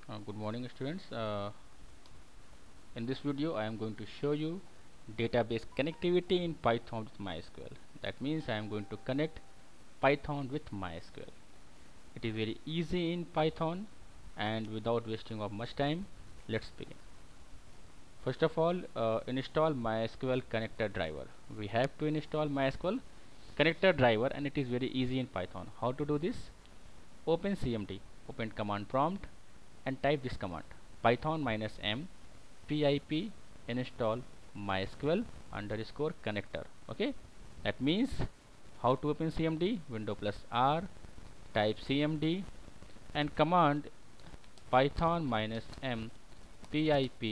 Good morning students. In this video I am going to show you database connectivity in Python with MySQL. That means I am going to connect Python with MySQL. It is very easy in Python, and without wasting of much time, let's begin. First of all, install MySQL connector driver. We have to install MySQL connector driver, and it is very easy in Python. How to do this? Open CMD, open command prompt and type this command: python -m pip install mysql underscore connector. Okay, that means how to open CMD? Window plus R, type CMD and command python -m pip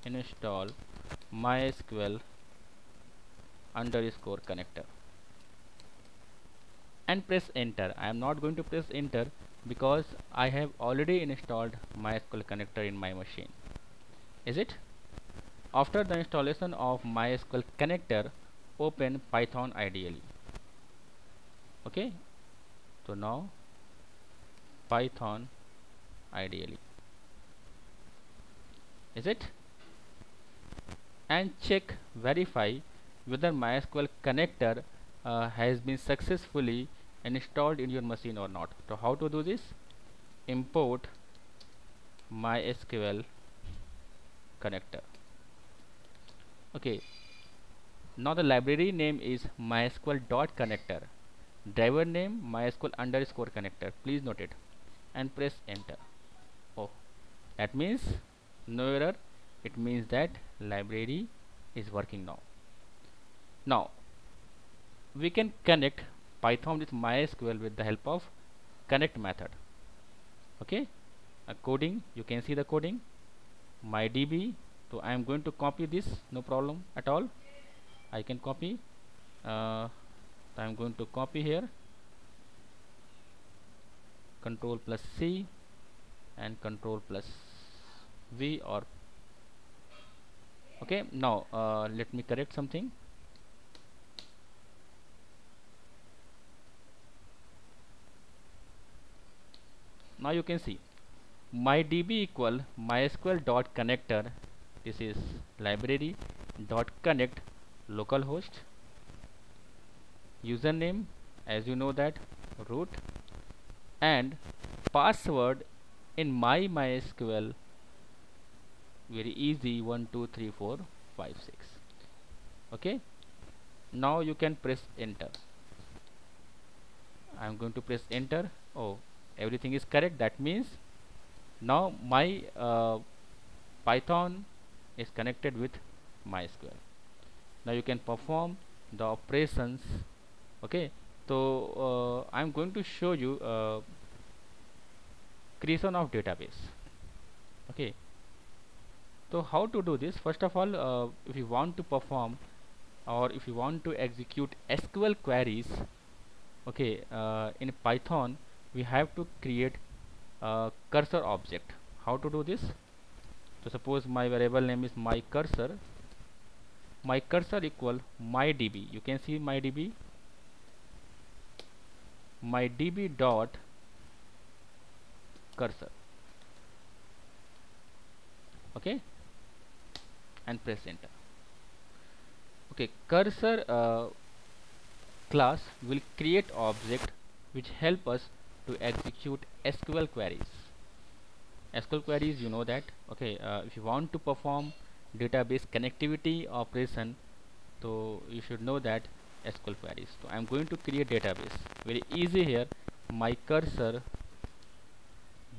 install mysql underscore connector and press enter. I am not going to press enter because I have already installed MySQL connector in my machine. Is it? After the installation of MySQL connector, open Python IDLE. Okay, so now Python IDLE. Is it? And check, verify whether MySQL connector has been successfully installed in your machine or not. So how to do this? Import MySQL connector. Okay, now the library name is mysql.connector, driver name mysql underscore connector. Please note it and press enter. Oh, that means no error. It means that library is working now. Now we can connect Python with MySQL with the help of connect method. Okay, coding, you can see the coding mydb. So I am going to copy this, no problem at all. I can copy. I am going to copy here, control plus C and control plus V, or okay. Now let me correct something. Now you can see mydb equal mysql dot connector. This is library dot connect localhost, username as you know that root, and password in MySQL very easy 123456. Okay, now you can press enter. I am going to press enter. Oh, everything is correct. That means now my Python is connected with MySQL. Now you can perform the operations. Okay, so I am going to show you creation of database. Okay, so how to do this? First of all, if you want to perform or if you want to execute SQL queries, okay, in Python we have to create a cursor object. How to do this? So suppose my variable name is my cursor equal mydb. You can see mydb dot cursor. Okay, and press enter. Okay, cursor class will create object which help us to execute SQL queries. SQL queries, you know that. Okay, if you want to perform database connectivity operation, so you should know that SQL queries. So I am going to create database. Very easy here. My cursor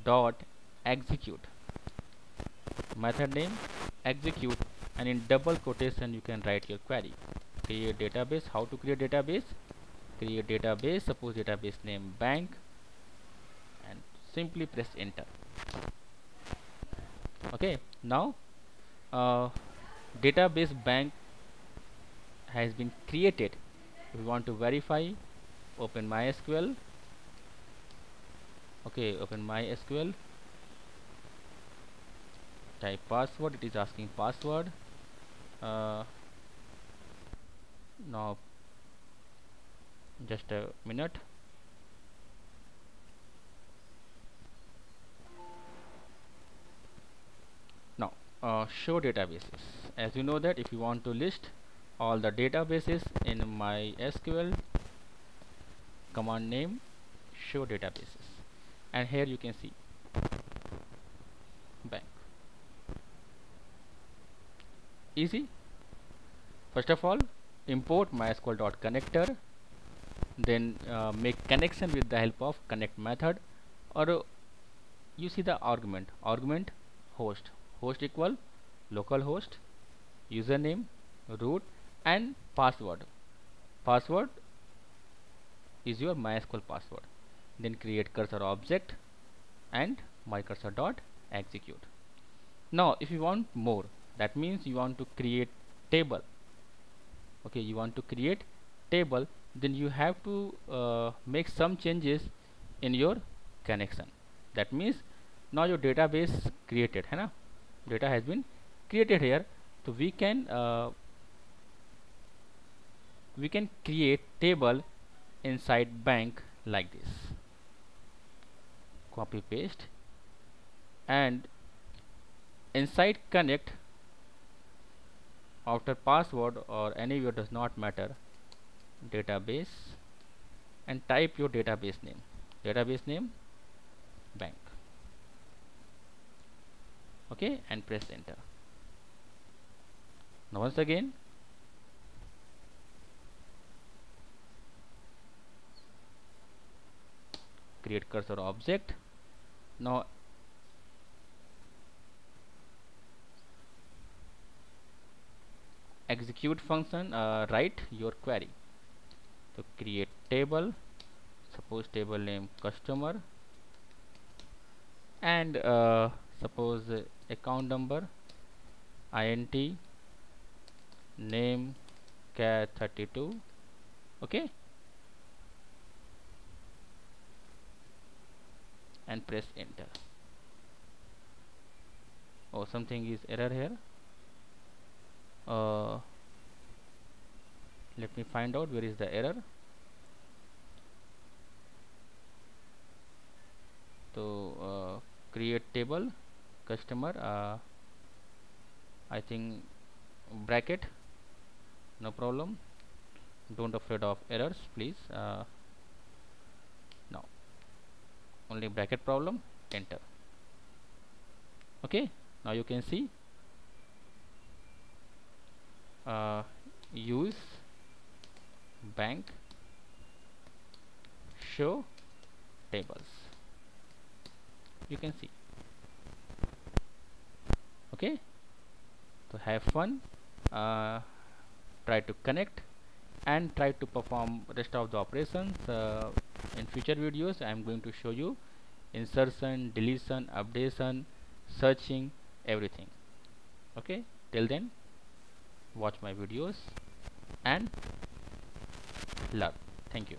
dot execute, method name execute, and in double quotation you can write your query. Create database. How to create database? Create database. Suppose database name bank, and simply press enter. Okay, now database bank has been created. We want to verify. Open MySQL. Okay, open MySQL, type password. It is asking password. Now just a minute. show databases. As you know that if you want to list all the databases in MySQL, command name show databases, and here you can see bank. Easy. First of all, import mysql.connector, then make connection with the help of connect method, or you see the argument host equal localhost, username, root, and password is your MySQL password. Then create cursor object and mycursor dot execute. Now if you want more, that means you want to create table. Okay, you want to create table, then you have to make some changes in your connection. That means now your database created है ना, data has been created here, so we can create table inside bank like this. Copy paste, and inside connect, after password or anywhere does not matter, database, and type your database name bank. Okay, and press enter. Now once again create cursor object. Now execute function, write your query. So create table, suppose table name customer, and suppose account number int name cat 32. Okay, and press enter. Oh, something is error here. Let me find out where is the error. So create table customer, I think bracket, no problem, don't afraid of errors please. Now only bracket problem, enter. Okay, now you can see use bank show tables, you can see. Okay, so have fun, try to connect and try to perform rest of the operations. In future videos I am going to show you insertion, deletion, updation, searching, everything. Okay, till then watch my videos and learn. Thank you.